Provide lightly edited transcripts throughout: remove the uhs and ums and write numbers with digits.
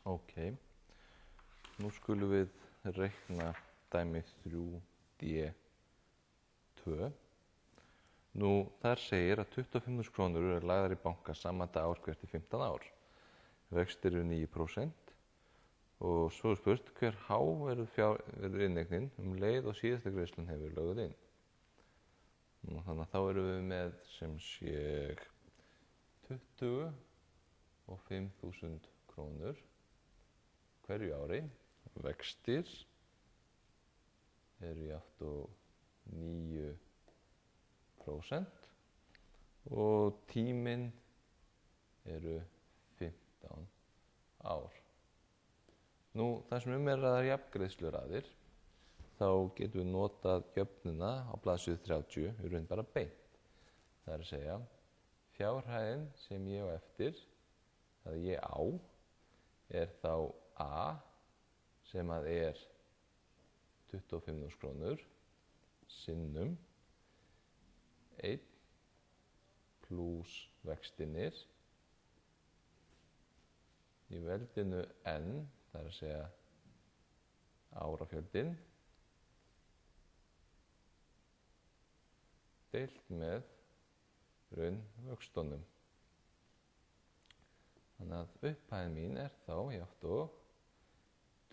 Ok, nú skulum við reikna dæmi 3D2. Nú, þar segir að 25.000 krónur eru lagðar í banka sama dag ár hvert í 15 ár. Vextir eru 9% og svo er spurt hver há verður inneigninn leið og síðasta greiðslan hefur lögð inn. Nú, þannig að þá erum við með sem sé 25.000 krónur hverju ári. Vextir eru jafnt og 9% og tíminn eru 15 ár. Nú, það sem er að jafngreiðsluraðir, þá getum við notað jöfnuna á blaðsíðu 30 í raun bara beint. Það er að segja, fjárhæðin sem ég á eftir, það ég á, er þá A sem að er 25.000 krónur sinnum 1 pluss vextinir í veldinu N, það er að segja árafjöldin, deilt með raunvöxtunum. Þannig að upphæðin mín er þá jafnt og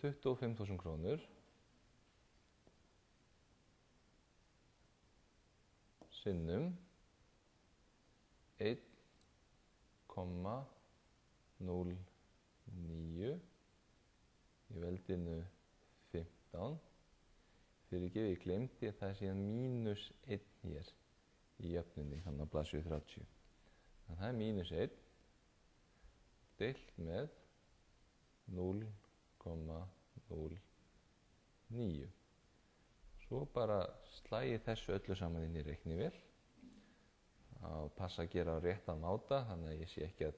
25.000 krónur sinnum 1,09 í veldinu 15. Fyrirgefið, ég gleymdi að það er síðan mínus 1 hér í jöfnunni, þannig á blaðsíðu 30. Þannig að það er mínus 1 deilt með 0,09. Svo bara slægi þessu öllu saman inn í reiknivél. Að passa að gera á réttan máta, þannig að ég sé ekki að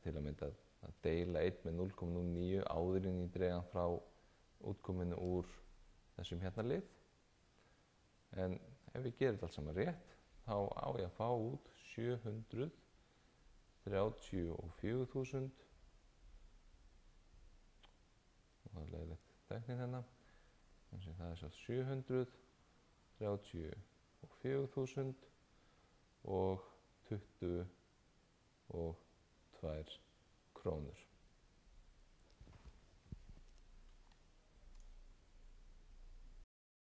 til að mynda að deila 1 með 0,09 áður en ég dreg hann frá útkominu úr þessum hérna lið. En ef við gerum þetta allt saman rétt, þá á ég að fá út 734.000 og það er leiðilegt teknin hérna. Þannig að það er svo 734.000 og 22 krónur.